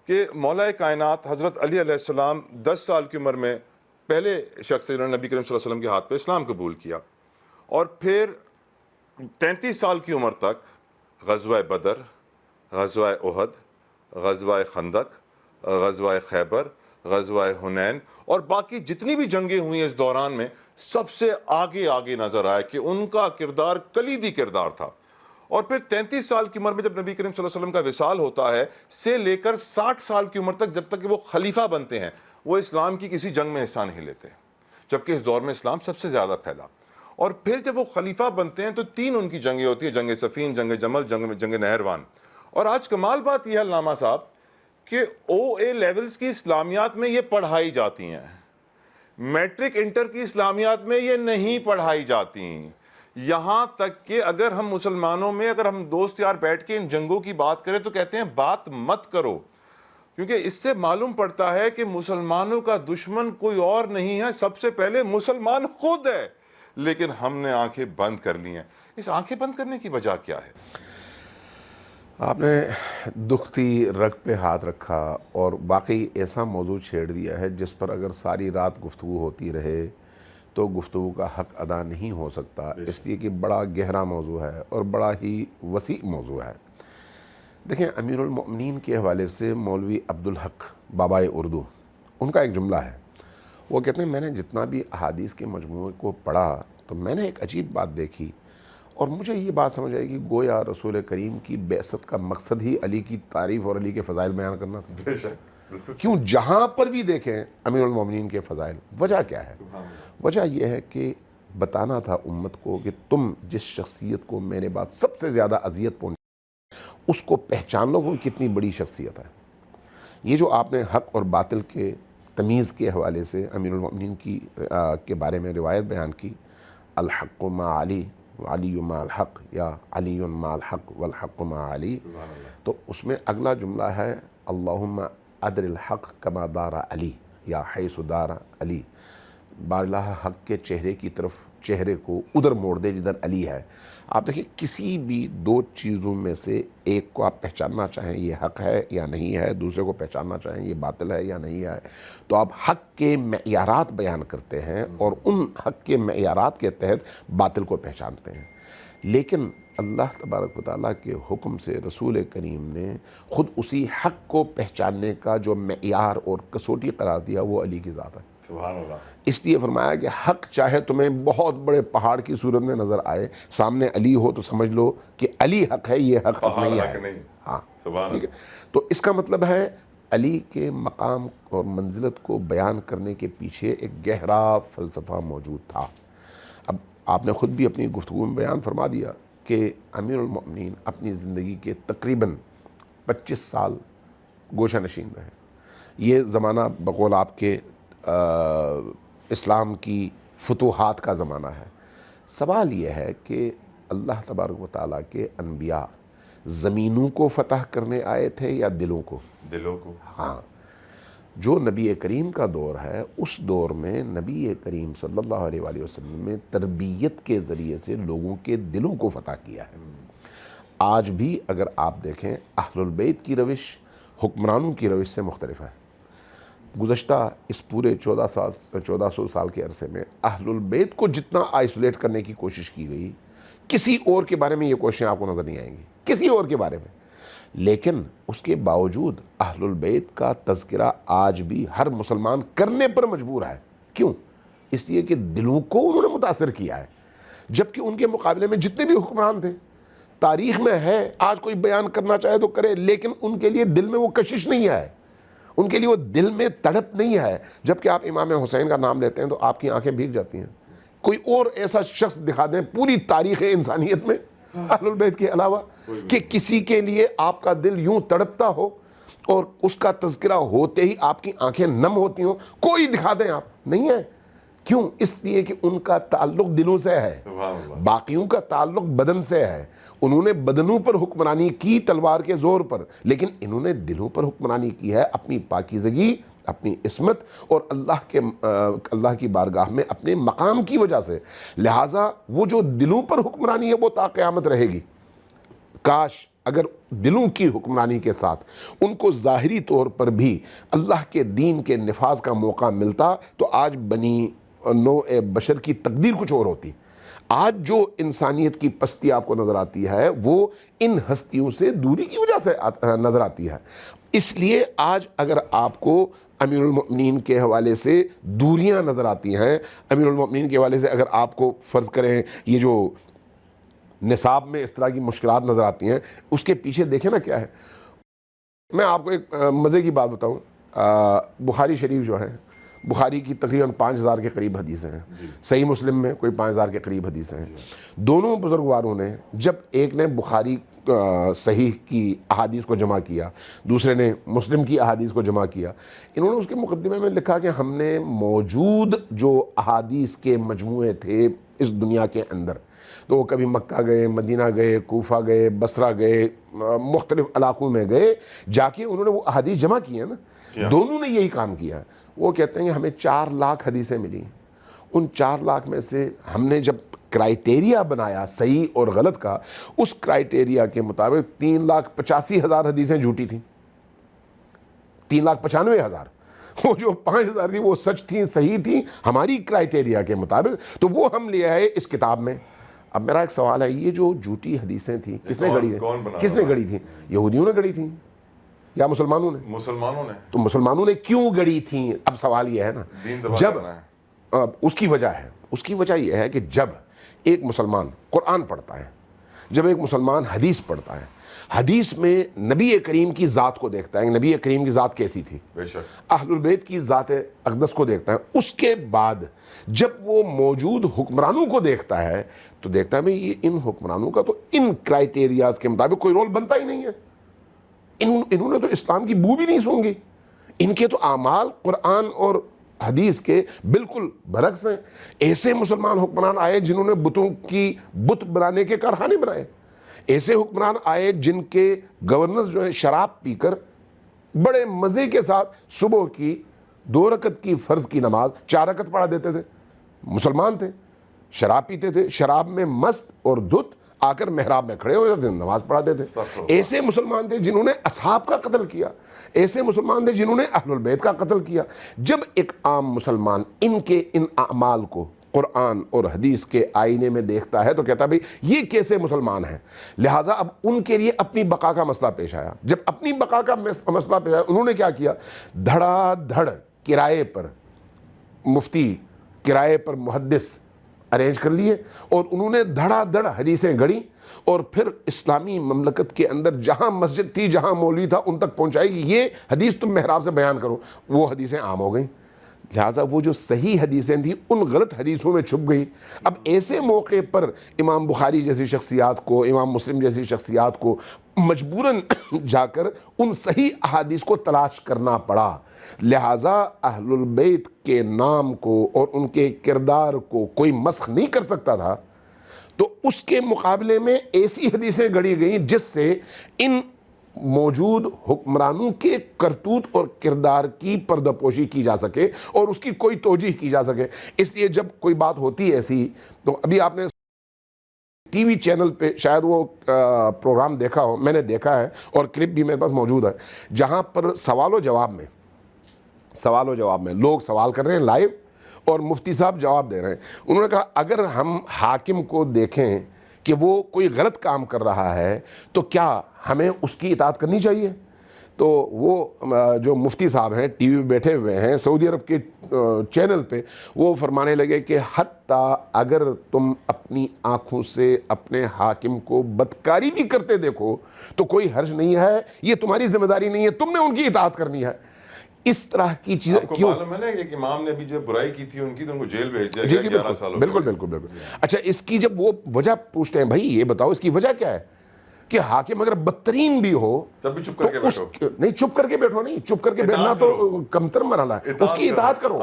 کہ مولا کائنات حضرت علی علیہ السلام 10 سال کی عمر میں پہلے شخص جنہوں نے نبی کریم صلی اللہ علیہ وسلم کے ہاتھ پہ اسلام قبول کیا، اور پھر 33 سال کی عمر تک غزوہ بدر، غزوہ احد، غزوہ خندق، غزوہ خیبر، غزوہ حنین اور باقی جتنی بھی جنگیں ہوئی اس دوران میں سب سے آگے نظر آئے کہ ان کا کردار کلیدی کردار تھا۔ اور پھر 33 سال کی عمر میں جب نبی کریم صلی اللہ علیہ وسلم کا وصال ہوتا ہے سے لے کر 60 سال کی عمر تک، جب تک کہ وہ خلیفہ بنتے ہیں، وہ اسلام کی کسی جنگ میں حصہ نہیں لیتے، جبکہ اس دور میں اسلام سب سے زیادہ پھیلا۔ اور پھر جب وہ خلیفہ بنتے ہیں تو 3 ان کی جنگیں ہوتی ہیں، جنگ صفین، جنگ جمل، جنگ نہروان۔ اور آج کمال بات یہ ہے علامہ صاحب کہ او اے لیولز کی اسلامیات میں یہ پڑھائی جاتی ہیں، میٹرک انٹر کی اسلامیات میں یہ نہیں پڑھائی جاتی، یہاں تک کہ اگر ہم مسلمانوں میں اگر ہم دوست یار بیٹھ کے ان جنگوں کی بات کریں تو کہتے ہیں بات مت کرو، کیونکہ اس سے معلوم پڑتا ہے کہ مسلمانوں کا دشمن کوئی اور نہیں ہے، سب سے پہلے مسلمان خود ہے، لیکن ہم نے آنکھیں بند کر لی ہیں۔ اس آنکھیں بند کرنے کی وجہ کیا ہے؟ آپ نے دکھتی رگ پہ ہاتھ رکھا اور باقی ایسا موضوع چھیڑ دیا ہے جس پر اگر ساری رات گفتگو ہوتی رہے تو گفتگو کا حق ادا نہیں ہو سکتا، اس لیے کہ بڑا گہرا موضوع ہے اور بڑا ہی وسیع موضوع ہے۔ دیکھیں، امیر المؤمنین کے حوالے سے مولوی عبدالحق بابائے اردو، ان کا ایک جملہ ہے، وہ کہتے ہیں میں نے جتنا بھی احادیث کے مجموعے کو پڑھا تو میں نے ایک عجیب بات دیکھی اور مجھے یہ بات سمجھ آئی کہ گویا رسول کریم کی بعثت کا مقصد ہی علی کی تعریف اور علی کے فضائل بیان کرنا تھا۔ کیوں جہاں پر بھی دیکھیں امیر المومنین کے فضائل، وجہ کیا ہے؟ وجہ یہ ہے کہ بتانا تھا امت کو کہ تم جس شخصیت کو میرے بعد سب سے زیادہ اذیت پہنچی اس کو پہچان لو، وہ کتنی بڑی شخصیت ہے۔ یہ جو آپ نے حق اور باطل کے تمیز کے حوالے سے امیر المومنین کے بارے میں روایت بیان کی، الحق مع علی علی مع الحق، یا علی مع الحق والحق مع علی، تو اس میں اگلا جملہ ہے اللہم ادر الحق کما دار علی یا حیث دار علی، بارلاہ حق کے چہرے کی طرف چہرے کو ادھر موڑ دے جدھر علی ہے۔ آپ دیکھیں کسی بھی 2 چیزوں میں سے ایک کو آپ پہچاننا چاہیں یہ حق ہے یا نہیں ہے، دوسرے کو پہچاننا چاہیں یہ باطل ہے یا نہیں ہے، تو آپ حق کے معیارات بیان کرتے ہیں اور ان حق کے معیارات کے تحت باطل کو پہچانتے ہیں۔ لیکن اللہ تبارک و تعالیٰ کے حکم سے رسول کریم نے خود اسی حق کو پہچاننے کا جو معیار اور کسوٹی قرار دیا وہ علی کی ذات ہے۔ سبحان اللہ۔ اس لیے فرمایا کہ حق چاہے تمہیں بہت بڑے پہاڑ کی صورت میں نظر آئے، سامنے علی ہو تو سمجھ لو کہ علی حق ہے، یہ حق نہیں ہے۔ ہاں، ٹھیک ہے۔ تو اس کا مطلب ہے علی کے مقام اور منزلت کو بیان کرنے کے پیچھے ایک گہرا فلسفہ موجود تھا۔ اب آپ نے خود بھی اپنی گفتگو میں بیان فرما دیا کہ امیر المؤمنین اپنی زندگی کے تقریباً 25 سال گوشہ نشین رہے۔ یہ زمانہ بقول آپ کے اسلام کی فتوحات کا زمانہ ہے۔ سوال یہ ہے کہ اللہ تبارک و تعالیٰ کے انبیاء زمینوں کو فتح کرنے آئے تھے یا دلوں کو؟ دلوں کو۔ ہاں، جو نبی کریم کا دور ہے اس دور میں نبی کریم صلی اللہ علیہ وآلہ وسلم نے تربیت کے ذریعے سے لوگوں کے دلوں کو فتح کیا ہے۔ آج بھی اگر آپ دیکھیں اہل البیت کی روش حکمرانوں کی روش سے مختلف ہے۔ گزشتہ اس پورے 1400 سال کے عرصے میں اہل البیت کو جتنا آئسولیٹ کرنے کی کوشش کی گئی، کسی اور کے بارے میں یہ کوششیں آپ کو نظر نہیں آئیں گی، کسی اور کے بارے میں۔ لیکن اس کے باوجود اہل البیت کا تذکرہ آج بھی ہر مسلمان کرنے پر مجبور ہے۔ کیوں؟ اس لیے کہ دلوں کو انہوں نے متاثر کیا ہے، جبکہ ان کے مقابلے میں جتنے بھی حکمران تھے تاریخ میں ہے، آج کوئی بیان کرنا چاہے تو کرے، لیکن ان کے لیے دل میں وہ کشش نہیں ہے، ان کے لیے وہ دل میں تڑپ نہیں ہے۔ جبکہ آپ امام حسین کا نام لیتے ہیں تو آپ کی آنکھیں بھیگ جاتی ہیں۔ کوئی اور ایسا شخص دکھا دیں پوری تاریخ انسانیت میں اہل البیت کے علاوہ کہ کسی کے لیے آپ کا دل یوں تڑپتا ہو اور اس کا تذکرہ ہوتے ہی آپ کی آنکھیں نم ہوتی ہوں؟ کوئی دکھا دیں آپ، نہیں ہے۔ کیوں؟ اس لیے کہ ان کا تعلق دلوں سے ہے، باقیوں کا تعلق بدن سے ہے۔ انہوں نے بدنوں پر حکمرانی کی تلوار کے زور پر، لیکن انہوں نے دلوں پر حکمرانی کی ہے اپنی پاکیزگی، اپنی عصمت اور اللہ کی بارگاہ میں اپنے مقام کی وجہ سے۔ لہٰذا وہ جو دلوں پر حکمرانی ہے وہ تا قیامت رہے گی۔ کاش اگر دلوں کی حکمرانی کے ساتھ ان کو ظاہری طور پر بھی اللہ کے دین کے نفاذ کا موقع ملتا تو آج بنی نوع بشر کی تقدیر کچھ اور ہوتی. آج جو انسانیت کی پستی آپ کو نظر آتی ہے وہ ان ہستیوں سے دوری کی وجہ سے نظر آتی ہے. اس لیے آج اگر آپ کو امیر المؤمنین کے حوالے سے دوریاں نظر آتی ہیں, امیر المؤمنین کے حوالے سے اگر آپ کو فرض کریں یہ جو نصاب میں اس طرح کی مشکلات نظر آتی ہیں, اس کے پیچھے دیکھیں نا کیا ہے. میں آپ کو ایک مزے کی بات بتاؤں, بخاری شریف جو ہے, بخاری کی تقریباً 5000 کے قریب حدیثیں ہیں, صحیح مسلم میں کوئی 5000 کے قریب حدیثیں ہیں. دونوں بزرگواروں نے, جب ایک نے بخاری صحیح کی احادیث کو جمع کیا, دوسرے نے مسلم کی احادیث کو جمع کیا, انہوں نے اس کے مقدمے میں لکھا کہ ہم نے موجود جو احادیث کے مجموعے تھے اس دنیا کے اندر, تو وہ کبھی مکہ گئے, مدینہ گئے, کوفہ گئے, بصرہ گئے, مختلف علاقوں میں گئے, جا کے انہوں نے وہ احادیث جمع کی ہیں نا, دونوں نے یہی کام کیا. وہ کہتے ہیں کہ ہمیں 4 لاکھ حدیثیں ملی. ان 4 لاکھ میں سے ہم نے جب کرائیٹیریا بنایا صحیح اور غلط کا, اس کرائیٹیریا کے مطابق 3,85,000 حدیثیں جھوٹی تھیں, 3,95,000. وہ جو 5,000 تھی وہ سچ تھیں, صحیح تھیں ہماری کرائیٹیریا کے مطابق, تو وہ ہم لے آئے اس کتاب میں. اب میرا ایک سوال ہے, یہ جو جھوٹی حدیثیں تھیں کس نے گڑی تھیں؟ کس نے گڑی تھیں؟ یہودیوں نے گڑی تھیں یا مسلمانوں نے؟ مسلمانوں نے. تو مسلمانوں نے کیوں گڑی تھیں؟ اب سوال یہ ہے نا, جب اس کی وجہ ہے, اس کی وجہ یہ ہے کہ جب ایک مسلمان قرآن پڑھتا ہے, جب ایک مسلمان حدیث پڑھتا ہے, حدیث میں نبی کریم کی ذات کو دیکھتا ہے, نبی کریم کی ذات کیسی تھی, اہل البیت کی ذات اقدس کو دیکھتا ہے, اس کے بعد جب وہ موجود حکمرانوں کو دیکھتا ہے تو دیکھتا ہے بھئی ان حکمرانوں کا تو ان کرائیٹیریاز کے مطابق کوئی رول بنتا ہی نہیں ہے, انہوں نے تو اسلام کی بو بھی نہیں سونگی, ان کے تو اعمال قرآن اور حدیث کے بالکل برعکس ہیں. ایسے مسلمان حکمران آئے جنہوں نے بتوں کی بت بنانے کے کارخانے بنائے, ایسے حکمران آئے جن کے گورنرز جو ہیں شراب پی کر بڑے مزے کے ساتھ صبح کی 2 رکعت کی فرض کی نماز 4 رکعت پڑھا دیتے تھے. مسلمان تھے, شراب پیتے تھے, شراب میں مست اور دھت آ کر محراب میں کھڑے ہو جاتے تھے, نماز پڑھاتے تھے. ایسے مسلمان تھے جنہوں نے اصحاب کا قتل کیا, ایسے مسلمان تھے جنہوں نے اہل البیت کا قتل کیا. جب ایک عام مسلمان ان کے ان اعمال کو قرآن اور حدیث کے آئینے میں دیکھتا ہے تو کہتا ہے بھئی یہ کیسے مسلمان ہیں, لہٰذا اب ان کے لیے اپنی بقا کا مسئلہ پیش آیا. جب اپنی بقا کا مسئلہ پیش آیا, انہوں نے کیا کیا, دھڑا دھڑ کرائے پر مفتی, کرائے پر محدث ارینج کر لیے, اور انہوں نے دھڑا دھڑ حدیثیں گھڑی, اور پھر اسلامی مملکت کے اندر جہاں مسجد تھی, جہاں مولوی تھا, ان تک پہنچائی کہ یہ حدیث تم محراب سے بیان کرو. وہ حدیثیں عام ہو گئیں, لہٰذا وہ جو صحیح حدیثیں تھیں ان غلط حدیثوں میں چھپ گئی. اب ایسے موقع پر امام بخاری جیسی شخصیات کو, امام مسلم جیسی شخصیات کو مجبوراً جا کر ان صحیح احادیث کو تلاش کرنا پڑا. لہٰذا اہل البیت کے نام کو اور ان کے کردار کو کوئی مسخ نہیں کر سکتا تھا, تو اس کے مقابلے میں ایسی حدیثیں گھڑی گئیں جس سے ان موجود حکمرانوں کے کرتوت اور کردار کی پردہ پوشی کی جا سکے اور اس کی کوئی توجیہ کی جا سکے. اس لیے جب کوئی بات ہوتی ہے ایسی, تو ابھی آپ نے ٹی وی چینل پہ شاید وہ پروگرام دیکھا ہو, میں نے دیکھا ہے اور کلپ بھی میرے پاس موجود ہے, جہاں پر سوال و جواب میں لوگ سوال کر رہے ہیں لائیو اور مفتی صاحب جواب دے رہے ہیں. انہوں نے کہا اگر ہم حاکم کو دیکھیں کہ وہ کوئی غلط کام کر رہا ہے تو کیا ہمیں اس کی اطاعت کرنی چاہیے؟ تو وہ جو مفتی صاحب ہیں ٹی وی پہ بیٹھے ہوئے ہیں سعودی عرب کے چینل پہ, وہ فرمانے لگے کہ حتیٰ اگر تم اپنی آنکھوں سے اپنے حاکم کو بدکاری بھی کرتے دیکھو تو کوئی حرج نہیں ہے, یہ تمہاری ذمہ داری نہیں ہے, تم نے ان کی اطاعت کرنی ہے. اس طرح کی چیزیں کیوں؟ معلوم ہے نا کہ امام نے بھی جو برائی کی تھی ان کی, تو ان کو جیل بھیج دیا گیا 11 سالوں. بالکل. اچھا, اس کی جب وہ وجہ پوچھتے ہیں بھائی یہ بتاؤ اس کی وجہ کیا ہے, کہ حاکم اگر بدترین بھی ہو تب بھی چپ کر کے بیٹھو. نہیں, چپ کر کے بیٹھو نہیں, چپ کر کے بیٹھنا تو کمتر مرحلہ ہے, اس کی اطاعت کرو.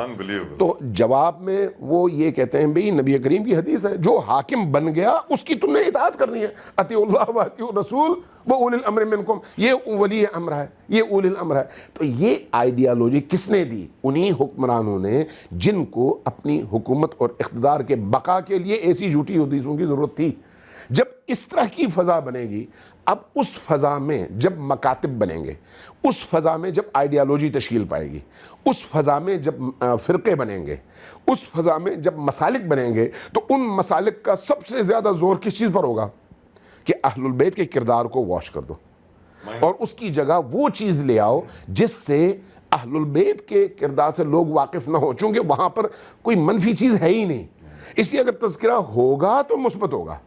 تو جواب میں وہ یہ کہتے ہیں بھئی نبی کریم کی حدیث ہے, جو حاکم بن گیا اس کی تم نے اطاعت کرنی ہے. اطیعوا اللہ و اطیعوا الرسول و اولی الامر منکم, یہ ولی امر ہے, یہ اولی الامر ہے. تو یہ آئیڈیالوجی کس نے دی؟ انہی حکمرانوں نے جن کو اپنی حکومت اور اقتدار کے بقا کے لیے ایسی جھوٹی حدیثوں کی ضرورت تھی. جب اس طرح کی فضا بنے گی، اب اس فضا میں جب مکاتب بنیں گے، اس فضا میں جب آئیڈیالوجی تشکیل پائے گی، اس فضا میں جب فرقے بنیں گے، اس فضا میں جب مسالک بنیں گے، تو ان مسالک کا سب سے زیادہ زور کس چیز پر ہوگا کہ اہل البیت کے کردار کو واش کر دو اور اس کی جگہ وہ چیز لے آؤ جس سے اہل البیت کے کردار سے لوگ واقف نہ ہو، چونکہ وہاں پر کوئی منفی چیز ہے ہی نہیں، اس لیے اگر تذکرہ ہوگا تو مثبت ہوگا،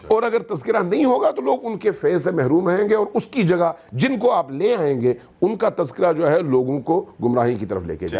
اور اگر تذکرہ نہیں ہوگا تو لوگ ان کے فیض سے محروم رہیں گے، اور اس کی جگہ جن کو آپ لے آئیں گے ان کا تذکرہ جو ہے لوگوں کو گمراہی کی طرف لے کے جائے